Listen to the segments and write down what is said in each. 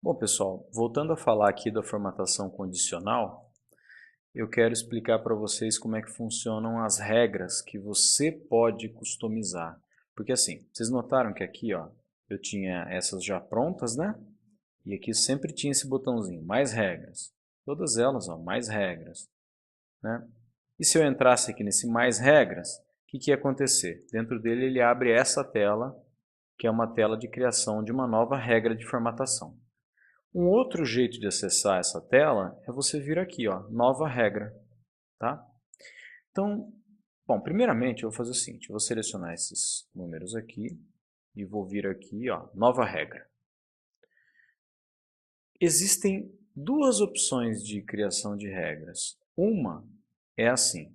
Bom, pessoal, voltando a falar aqui da formatação condicional, eu quero explicar para vocês como é que funcionam as regras que você pode customizar. Porque assim, vocês notaram que aqui, ó, eu tinha essas já prontas, né? E aqui sempre tinha esse botãozinho, mais regras. Todas elas, ó, mais regras, né? E se eu entrasse aqui nesse mais regras, o que ia acontecer? Dentro dele ele abre essa tela, que é uma tela de criação de uma nova regra de formatação. Um outro jeito de acessar essa tela é você vir aqui, ó, nova regra, tá? Então, bom, primeiramente eu vou fazer o seguinte, eu vou selecionar esses números aqui e vou vir aqui, ó, nova regra. Existem duas opções de criação de regras. Uma é assim,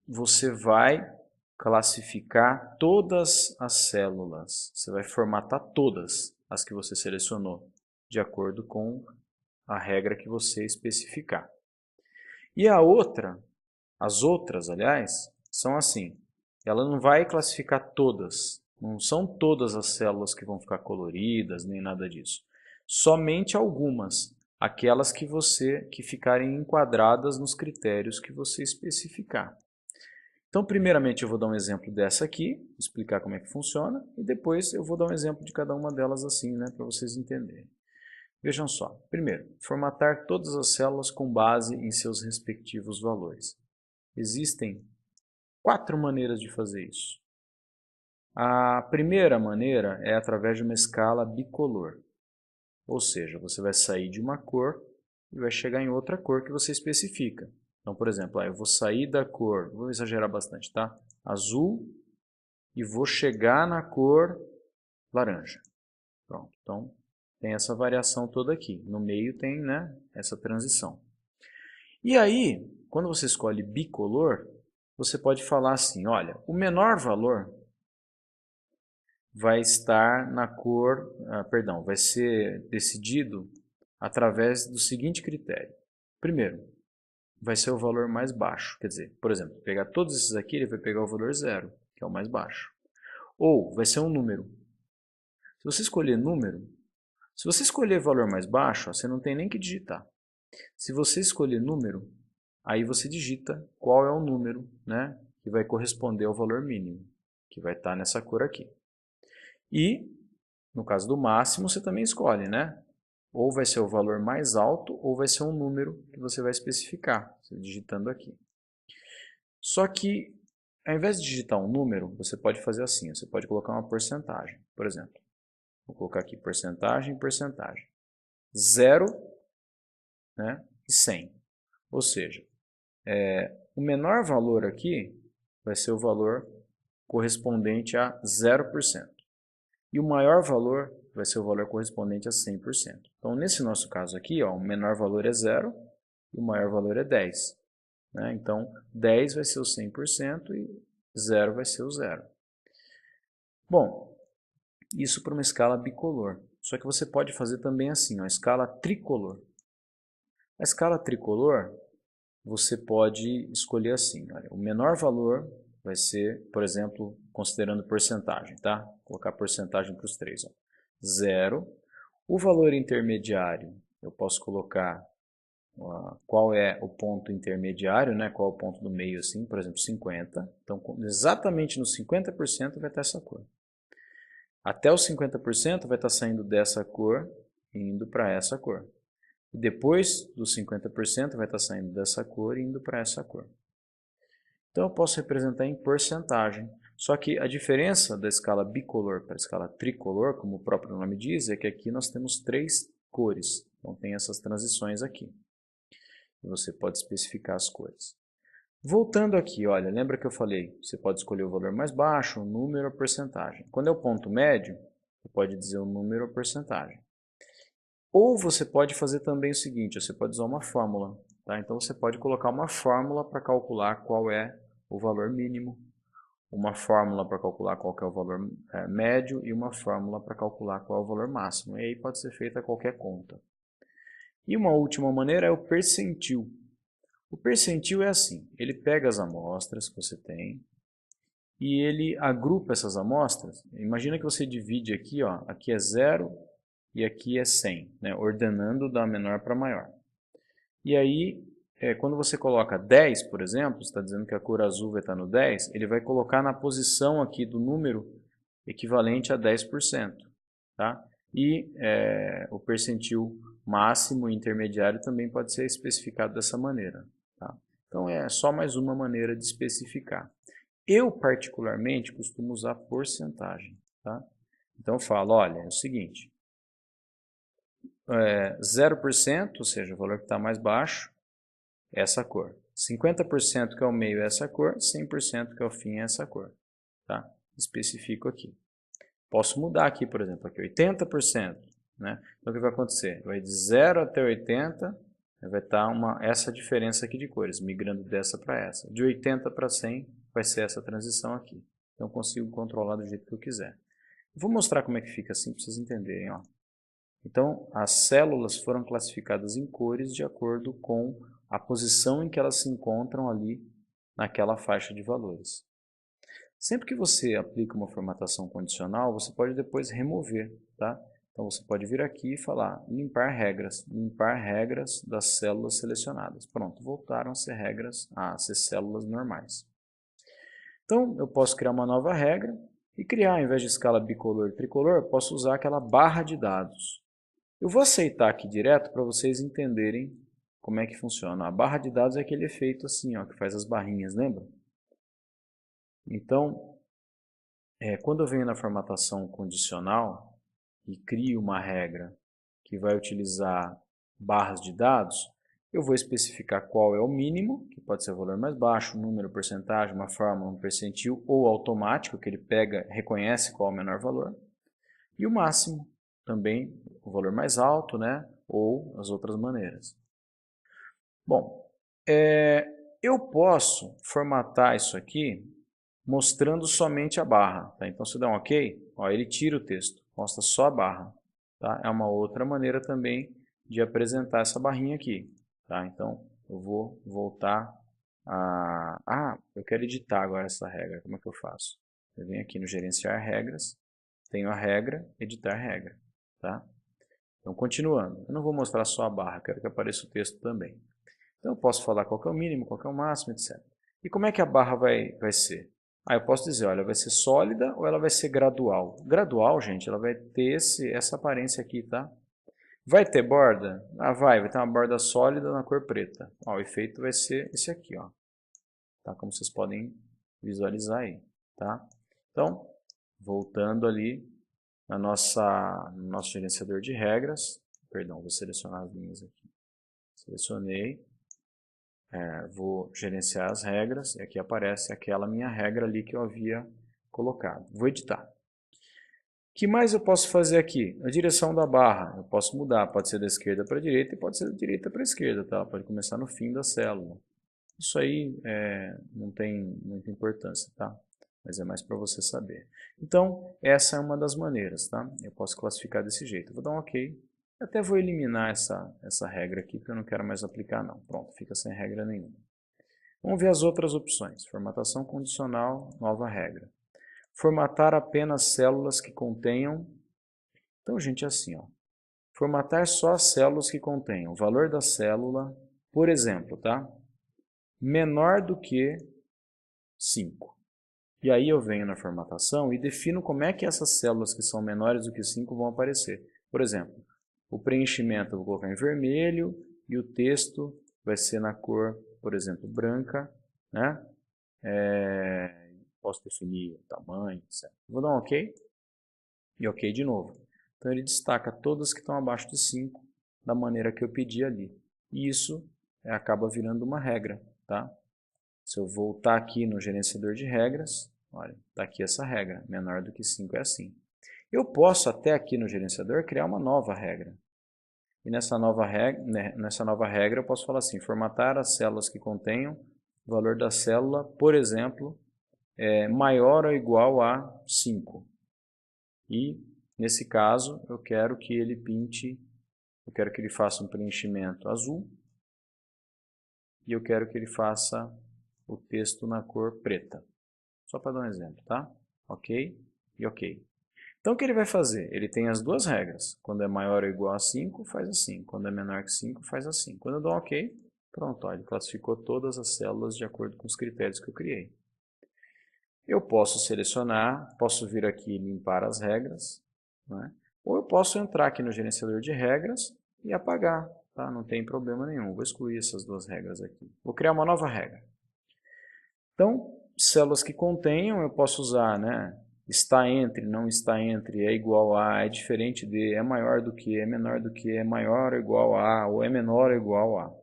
você vai classificar todas as células, você vai formatar todas as que você selecionou, de acordo com a regra que você especificar. E a outra, as outras, aliás, são assim. Ela não vai classificar todas. Não são todas as células que vão ficar coloridas, nem nada disso. Somente algumas. Aquelas que ficarem enquadradas nos critérios que você especificar. Então, primeiramente, eu vou dar um exemplo dessa aqui, explicar como é que funciona, e depois eu vou dar um exemplo de cada uma delas assim, né, para vocês entenderem. Vejam só. Primeiro, formatar todas as células com base em seus respectivos valores. Existem 4 maneiras de fazer isso. A primeira maneira é através de uma escala bicolor. Ou seja, você vai sair de uma cor e vai chegar em outra cor que você especifica. Então, por exemplo, eu vou sair da cor, vou exagerar bastante, tá? Azul e vou chegar na cor laranja. Pronto. Então, tem essa variação toda aqui. No meio tem, né, essa transição. E aí, quando você escolhe bicolor, você pode falar assim, olha, o menor valor vai estar na cor, perdão, vai ser decidido através do seguinte critério. Primeiro, vai ser o valor mais baixo. Quer dizer, por exemplo, pegar todos esses aqui, ele vai pegar o valor 0, que é o mais baixo. Ou vai ser um número. Se você escolher número, se você escolher valor mais baixo, você não tem nem que digitar. Se você escolher número, aí você digita qual é o número, né, que vai corresponder ao valor mínimo, que vai estar nessa cor aqui. E, no caso do máximo, você também escolhe, né? Ou vai ser o valor mais alto, ou vai ser um número que você vai especificar, você digitando aqui. Só que, ao invés de digitar um número, você pode fazer assim, você pode colocar uma porcentagem, por exemplo. Vou colocar aqui porcentagem, porcentagem. 0, né, e 100. Ou seja, o menor valor aqui vai ser o valor correspondente a 0%. E o maior valor vai ser o valor correspondente a 100%. Então, nesse nosso caso aqui, ó, o menor valor é 0 e o maior valor é 10. Né? Então, 10 vai ser o 100% e 0 vai ser o 0. Bom, isso para uma escala bicolor. Só que você pode fazer também assim, a escala tricolor. A escala tricolor, você pode escolher assim, olha, o menor valor vai ser, por exemplo, considerando porcentagem, tá? Vou colocar porcentagem para os três, ó. 0. O valor intermediário, eu posso colocar qual é o ponto intermediário, né? Qual é o ponto do meio, assim, por exemplo, 50. Então, exatamente no 50% vai estar essa cor. Até os 50% vai estar saindo dessa cor e indo para essa cor. E depois dos 50% vai estar saindo dessa cor e indo para essa cor. Então eu posso representar em porcentagem. Só que a diferença da escala bicolor para a escala tricolor, como o próprio nome diz, é que aqui nós temos 3 cores. Então tem essas transições aqui. E você pode especificar as cores. Voltando aqui, olha, lembra que eu falei, você pode escolher o valor mais baixo, o número ou a porcentagem. Quando é o ponto médio, você pode dizer o número ou a porcentagem. Ou você pode fazer também o seguinte, você pode usar uma fórmula. Tá? Então você pode colocar uma fórmula para calcular qual é o valor mínimo, uma fórmula para calcular qual é o valor médio e uma fórmula para calcular qual é o valor máximo. E aí pode ser feita qualquer conta. E uma última maneira é o percentil. O percentil é assim, ele pega as amostras que você tem e ele agrupa essas amostras. Imagina que você divide aqui, ó, aqui é 0 e aqui é 100, né? Ordenando da menor para maior. E aí, quando você coloca 10, por exemplo, está dizendo que a cor azul vai estar no 10, ele vai colocar na posição aqui do número equivalente a 10%. Tá? E o percentil máximo e intermediário também pode ser especificado dessa maneira. Tá? Então é só mais uma maneira de especificar. Eu particularmente costumo usar porcentagem. Tá? Então eu falo, olha, é o seguinte, 0%, ou seja, o valor que está mais baixo, é essa cor. 50% que é o meio é essa cor, 100% que é o fim é essa cor. Tá? Especifico aqui. Posso mudar aqui, por exemplo, aqui 80%. Né? Então o que vai acontecer? Vai de 0 até 80, vai estar essa diferença aqui de cores, migrando dessa para essa. De 80 para 100 vai ser essa transição aqui. Então eu consigo controlar do jeito que eu quiser. Vou mostrar como é que fica assim para vocês entenderem. Ó. Então as células foram classificadas em cores de acordo com a posição em que elas se encontram ali naquela faixa de valores. Sempre que você aplica uma formatação condicional, você pode depois remover. Tá? Então você pode vir aqui e falar limpar regras das células selecionadas. Pronto, voltaram a ser regras, a ser células normais. Então eu posso criar uma nova regra e criar, ao invés de escala bicolor e tricolor, eu posso usar aquela barra de dados. Eu vou aceitar aqui direto para vocês entenderem como é que funciona. A barra de dados é aquele efeito assim, ó, que faz as barrinhas, lembra? Então, quando eu venho na formatação condicional e crio uma regra que vai utilizar barras de dados, eu vou especificar qual é o mínimo, que pode ser o valor mais baixo, número, porcentagem, uma fórmula, um percentil, ou automático, que ele pega, reconhece qual é o menor valor, e o máximo, também o valor mais alto, né, ou as outras maneiras. Bom, eu posso formatar isso aqui mostrando somente a barra. Tá? Então, se der um OK, ó, ele tira o texto, mostra só a barra. Tá? É uma outra maneira também de apresentar essa barrinha aqui. Tá? Então, eu vou voltar a... eu quero editar agora essa regra. Como é que eu faço? Eu venho aqui no gerenciar regras, tenho a regra, editar regra. Tá? Então, continuando. Eu não vou mostrar só a barra, quero que apareça o texto também. Então, eu posso falar qual que é o mínimo, qual que é o máximo, etc. E como é que a barra vai ser? Eu posso dizer, olha, vai ser sólida ou ela vai ser gradual? Gradual, gente, ela vai ter essa aparência aqui, tá? Vai ter borda? Vai ter uma borda sólida na cor preta. Ó, o efeito vai ser esse aqui, ó. Tá? Como vocês podem visualizar aí, tá? Então, voltando ali no nosso gerenciador de regras, perdão, vou selecionar as linhas aqui. Selecionei. Vou gerenciar as regras e aqui aparece aquela minha regra ali que eu havia colocado. Vou editar. O que mais eu posso fazer aqui? A direção da barra, eu posso mudar, pode ser da esquerda para a direita e pode ser da direita para a esquerda, tá? Pode começar no fim da célula. Isso aí não tem muita importância, tá? Mas é mais para você saber. Então, essa é uma das maneiras, tá? Eu posso classificar desse jeito. Vou dar um OK. Até vou eliminar essa regra aqui, porque eu não quero mais aplicar não. Pronto, fica sem regra nenhuma. Vamos ver as outras opções. Formatação condicional, nova regra. Formatar apenas células que contenham... Então, gente, é assim, ó. Formatar só as células que contenham o valor da célula, por exemplo, tá? Menor do que 5. E aí eu venho na formatação e defino como é que essas células que são menores do que 5 vão aparecer. Por exemplo, o preenchimento eu vou colocar em vermelho e o texto vai ser na cor, por exemplo, branca. Né? Posso definir o tamanho, etc. Vou dar um OK e OK de novo. Então ele destaca todas que estão abaixo de 5 da maneira que eu pedi ali. E isso acaba virando uma regra. Tá? Se eu voltar aqui no gerenciador de regras, olha, está aqui essa regra, menor do que 5 é assim. Eu posso até aqui no gerenciador criar uma nova regra. E nessa nova regra eu posso falar assim, formatar as células que contenham o valor da célula, por exemplo, maior ou igual a 5. E nesse caso eu quero que ele faça um preenchimento azul e eu quero que ele faça o texto na cor preta. Só para dar um exemplo, tá? OK e OK. Então o que ele vai fazer? Ele tem as duas regras. Quando é maior ou igual a 5, faz assim. Quando é menor que 5, faz assim. Quando eu dou um OK, pronto, ó, ele classificou todas as células de acordo com os critérios que eu criei. Eu posso selecionar, posso vir aqui e limpar as regras, né? Ou eu posso entrar aqui no gerenciador de regras e apagar, tá? Não tem problema nenhum. Vou excluir essas duas regras aqui. Vou criar uma nova regra. Então, células que contenham, eu posso usar, né? Está entre, não está entre, é igual a, é diferente de, é maior do que, é menor do que, é maior ou igual a, ou é menor ou igual a.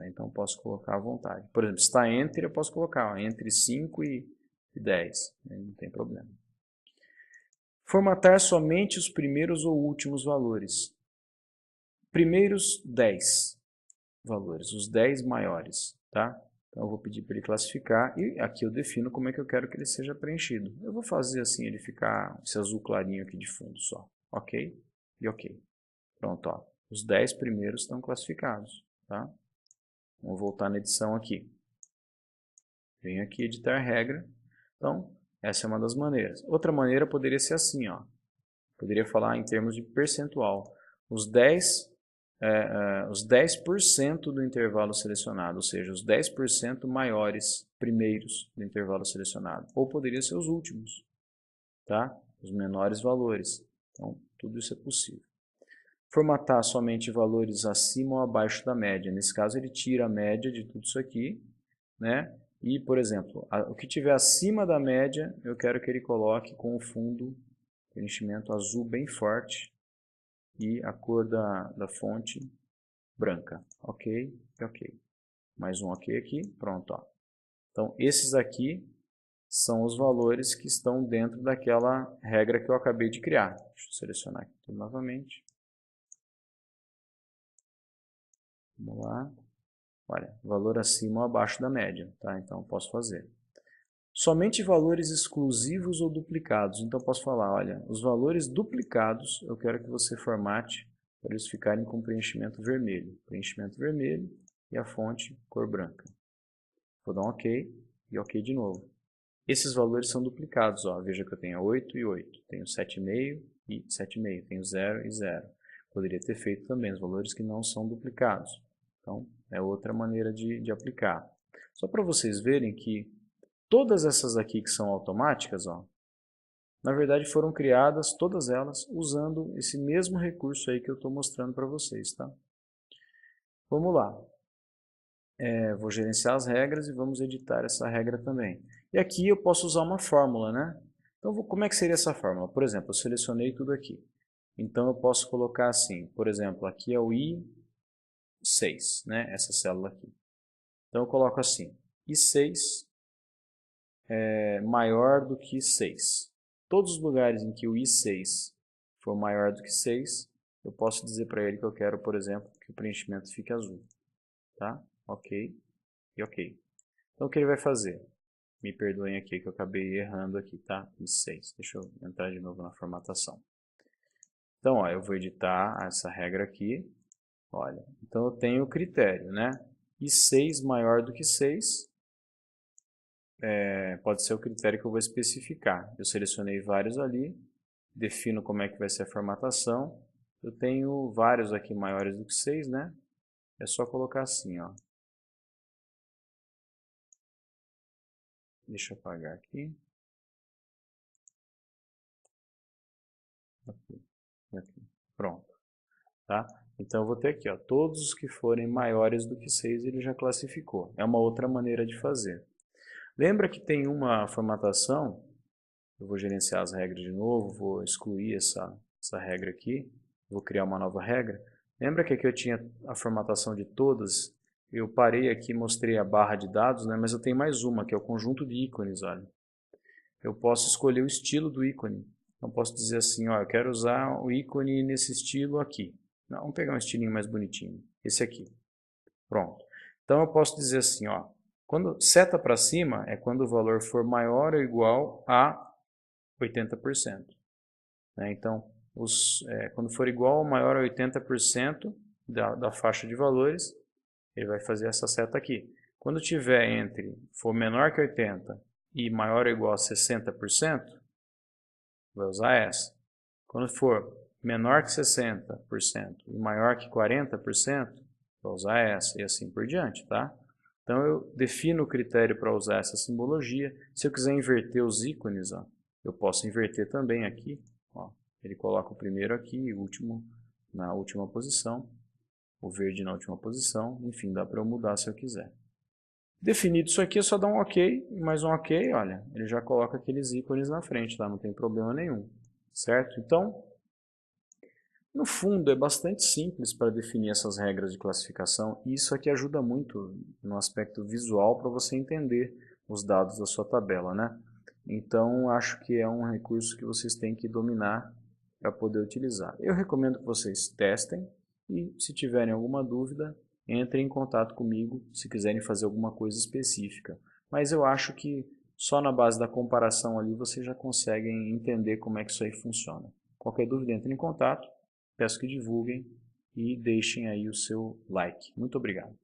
Então, posso colocar à vontade. Por exemplo, está entre, eu posso colocar ó, entre 5 e 10, não tem problema. Formatar somente os primeiros ou últimos valores. Primeiros 10 valores, os 10 maiores, tá? Então eu vou pedir para ele classificar e aqui eu defino como é que eu quero que ele seja preenchido. Eu vou fazer assim, ele ficar esse azul clarinho aqui de fundo só, ok? E ok. Pronto, ó. Os 10 primeiros estão classificados, tá? Vamos voltar na edição aqui. Venho aqui editar regra. Então, essa é uma das maneiras. Outra maneira poderia ser assim, ó. Poderia falar em termos de percentual. Os 10% do intervalo selecionado, ou seja, os 10% maiores primeiros do intervalo selecionado. Ou poderia ser os últimos, tá? Os menores valores. Então, tudo isso é possível. Formatar somente valores acima ou abaixo da média. Nesse caso, ele tira a média de tudo isso aqui, né? E, por exemplo, o que tiver acima da média, eu quero que ele coloque com o fundo preenchimento azul bem forte e a cor da fonte branca. Ok, ok. Mais um ok aqui, pronto. Ó. Então, esses aqui são os valores que estão dentro daquela regra que eu acabei de criar. Deixa eu selecionar aqui tudo novamente. Vamos lá. Olha, valor acima ou abaixo da média, tá? Então, posso fazer. Somente valores exclusivos ou duplicados. Então, posso falar, olha, os valores duplicados, eu quero que você formate para eles ficarem com preenchimento vermelho. Preenchimento vermelho e a fonte cor branca. Vou dar um OK e OK de novo. Esses valores são duplicados, ó. Veja que eu tenho 8 e 8, tenho 7,5 e 7,5, tenho 0 e 0. Poderia ter feito também os valores que não são duplicados. Então, é outra maneira de aplicar. Só para vocês verem que todas essas aqui que são automáticas, ó, na verdade foram criadas, todas elas, usando esse mesmo recurso aí que eu estou mostrando para vocês. Tá? Vamos lá. Vou gerenciar as regras e vamos editar essa regra também. E aqui eu posso usar uma fórmula, né? Então, como é que seria essa fórmula? Por exemplo, eu selecionei tudo aqui. Então, eu posso colocar assim, por exemplo, aqui é o I6, né? Essa célula aqui. Então, eu coloco assim, I6 é maior do que 6. Todos os lugares em que o I6 for maior do que 6, eu posso dizer para ele que eu quero, por exemplo, que o preenchimento fique azul. Tá? Ok e ok. Então, o que ele vai fazer? Me perdoem aqui que eu acabei errando aqui, tá? I6. Deixa eu entrar de novo na formatação. Então, ó, eu vou editar essa regra aqui. Olha, então eu tenho o critério, né? I6 maior do que 6 pode ser o critério que eu vou especificar. Eu selecionei vários ali, defino como é que vai ser a formatação. Eu tenho vários aqui maiores do que 6, né? É só colocar assim, ó. Deixa eu apagar aqui. Aqui. Pronto. Tá? Então eu vou ter aqui, ó, todos os que forem maiores do que 6 ele já classificou. É uma outra maneira de fazer. Lembra que tem uma formatação, eu vou gerenciar as regras de novo, vou excluir essa regra aqui, vou criar uma nova regra. Lembra que aqui eu tinha a formatação de todas? Eu parei aqui e mostrei a barra de dados, né? Mas eu tenho mais uma, que é o conjunto de ícones. Olha. Eu posso escolher o estilo do ícone. Então posso dizer assim, ó, eu quero usar o ícone nesse estilo aqui. Não, vamos pegar um estilinho mais bonitinho. Esse aqui. Pronto. Então eu posso dizer assim, ó, quando seta para cima é quando o valor for maior ou igual a 80%. Né? Então, quando for igual ou maior a 80% da faixa de valores, ele vai fazer essa seta aqui. Quando tiver for menor que 80% e maior ou igual a 60%, vai usar essa. Quando for menor que 60% e maior que 40%, vai usar essa, e assim por diante, tá? Então eu defino o critério para usar essa simbologia. Se eu quiser inverter os ícones, ó, eu posso inverter também aqui. Ó, ele coloca o primeiro aqui e o último na última posição, o verde na última posição, enfim, dá para eu mudar se eu quiser. Definido isso aqui, é só dar um OK, e mais um OK, olha, ele já coloca aqueles ícones na frente, tá? Não tem problema nenhum, certo? Então, no fundo, é bastante simples para definir essas regras de classificação, e isso aqui ajuda muito no aspecto visual para você entender os dados da sua tabela, né? Então, acho que é um recurso que vocês têm que dominar para poder utilizar. Eu recomendo que vocês testem e, se tiverem alguma dúvida, entrem em contato comigo se quiserem fazer alguma coisa específica. Mas eu acho que só na base da comparação ali vocês já conseguem entender como é que isso aí funciona. Qualquer dúvida, entrem em contato. Peço que divulguem e deixem aí o seu like. Muito obrigado.